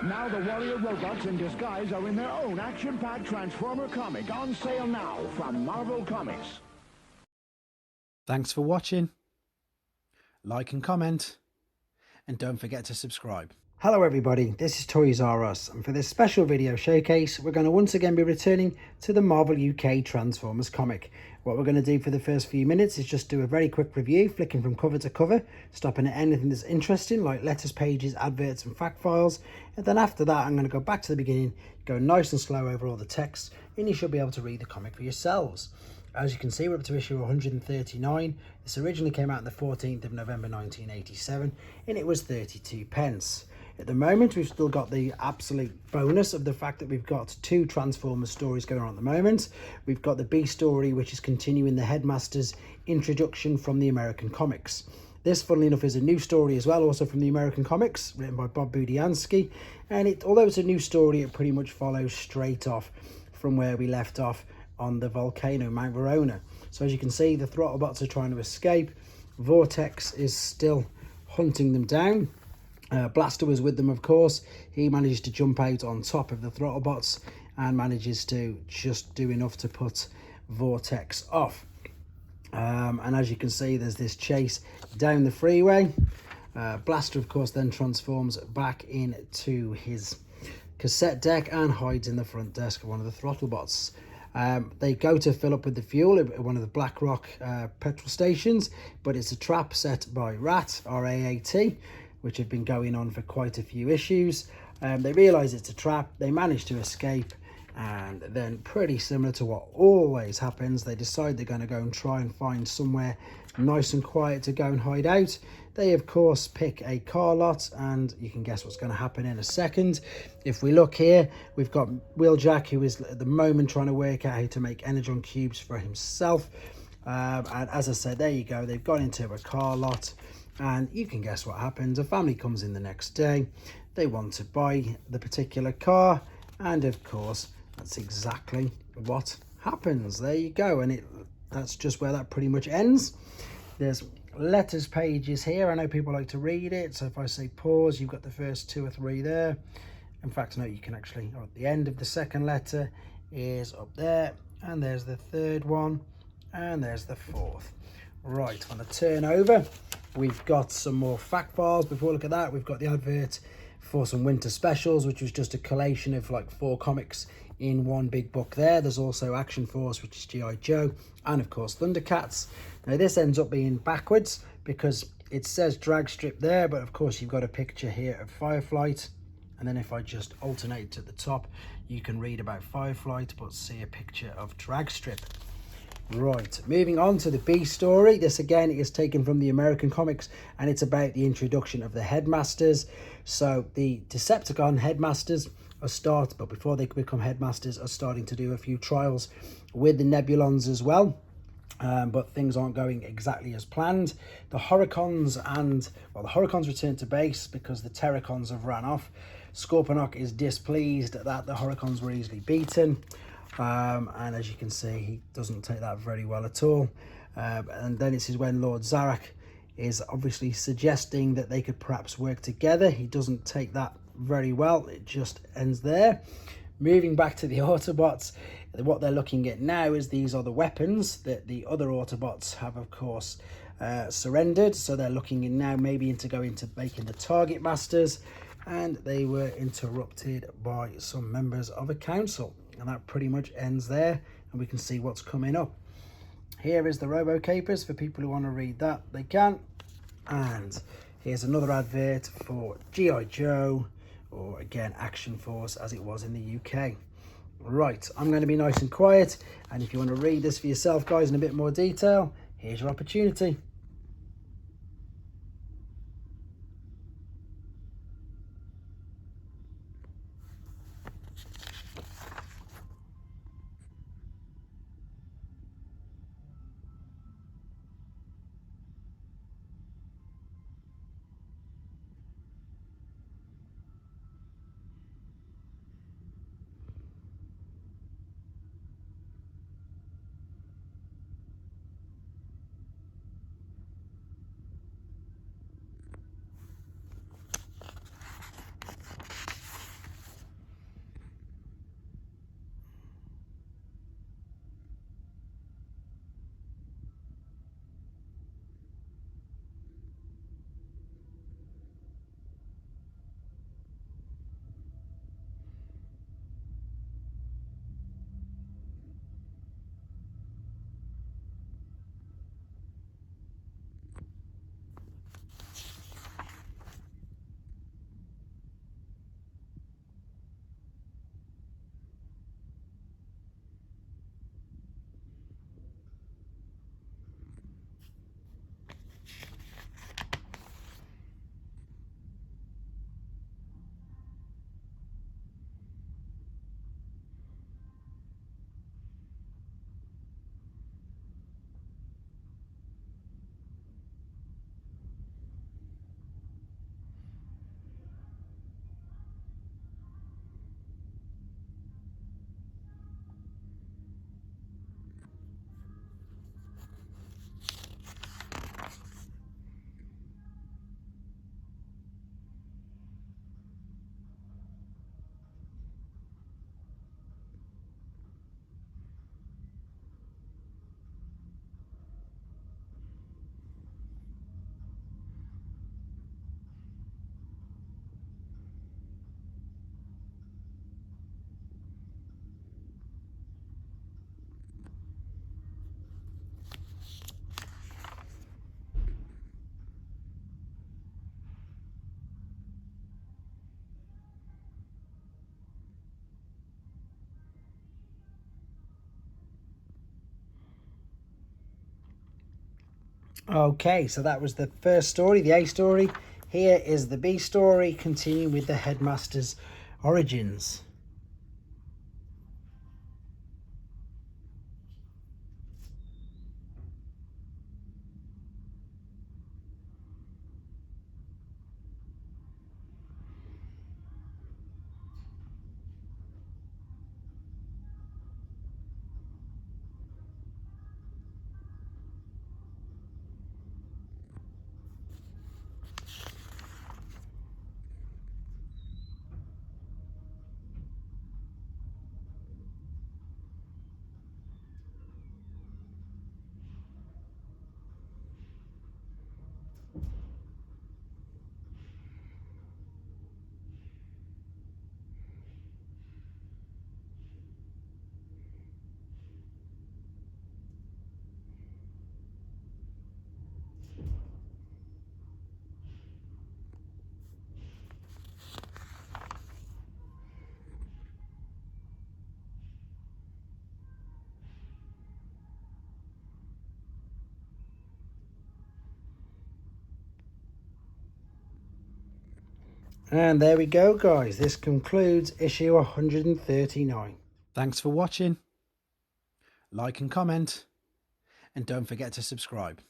Now the warrior robots in disguise are in their own action-packed Transformer comic, on sale now from Marvel Comics. Thanks for watching. Like and comment, and don't forget to subscribe. Hello everybody, this is Toys R Us, and for this special video showcase we're going to once again be returning to the Marvel UK Transformers comic. What we're going to do for the first few minutes is just do a very quick review, flicking from cover to cover, stopping at anything that's interesting like letters, pages, adverts and fact files, and then after that I'm going to go back to the beginning, go nice and slow over all the text, and you should be able to read the comic for yourselves. As you can see, we're up to issue 139. This originally came out on the 14th of November 1987, and it was 32 pence. At the moment, we've still got the absolute bonus of the fact that we've got two Transformers stories going on at the moment. We've got the B story, which is continuing the Headmaster's introduction from the American comics. This, funnily enough, is a new story as well, also from the American comics, written by Bob Budiansky. And although it's a new story, it pretty much follows straight off from where we left off on the volcano, Mount Verona. So as you can see, the Throttlebots are trying to escape. Vortex is still hunting them down. Blaster was with them, of course. He manages to jump out on top of the Throttlebots and manages to just do enough to put Vortex off. And as you can see, there's this chase down the freeway. Blaster, of course, then transforms back into his cassette deck and hides in the front desk of one of the Throttlebots. They go to fill up with the fuel at one of the BlackRock petrol stations, but it's a trap set by RAT, R-A-A-T, which have been going on for quite a few issues. They realise it's a trap, they manage to escape, and then pretty similar to what always happens, they decide they're going to go and try and find somewhere nice and quiet to go and hide out. They of course pick a car lot, and you can guess what's going to happen in a second. If we look here, we've got Wheeljack, who is at the moment trying to work out how to make energon cubes for himself. And as I said, there you go, they've gone into a car lot, and you can guess what happens. A family comes in the next day, they want to buy the particular car, and of course that's exactly what happens. There you go, and that's just where that pretty much ends. There's letters pages here. I know people like to read it, so if I say pause, you've got the first 2 or 3 there. In fact, no, you can actually, at the end of the second letter is up there, and there's the third one, and there's the fourth. Right, on the turnover, we've got some more fact files. Before we look at that, we've got the advert for some winter specials, which was just a collation of like 4 comics in one big book there. There's also Action Force, which is G.I. Joe, and of course Thundercats. Now this ends up being backwards because it says drag strip there, but of course you've got a picture here of Fireflight, and then if I just alternate to the top, you can read about Fireflight but see a picture of drag strip. Right, moving on to the B story. This again is taken from the American comics, and it's about the introduction of the Headmasters. So the Decepticon Headmasters but before they become Headmasters, are starting to do a few trials with the Nebulons as well. But things aren't going exactly as planned. The Horicons return to base because the Terracons have ran off. Scorponok is displeased that the Horicons were easily beaten. And as you can see, he doesn't take that very well at all. And then this is when Lord Zarak is obviously suggesting that they could perhaps work together. He doesn't take that very well. It just ends there. Moving back to the Autobots, what they're looking at now is these are the weapons that the other Autobots have, of course, surrendered. So they're looking in now maybe into going to making the Target Masters, and they were interrupted by some members of a council. And that pretty much ends there, and we can see what's coming up. Here is the Robo Capers. For people who want to read that, they can. And here's another advert for G.I. Joe, or again Action Force as it was in the UK. Right, I'm going to be nice and quiet, and if you want to read this for yourself, guys, in a bit more detail, here's your opportunity. Okay, so that was the first story, the A story. Here is the B story, continuing with the Headmaster's origins. And there we go, guys. This concludes issue 139. Thanks for watching. Like and comment. And don't forget to subscribe.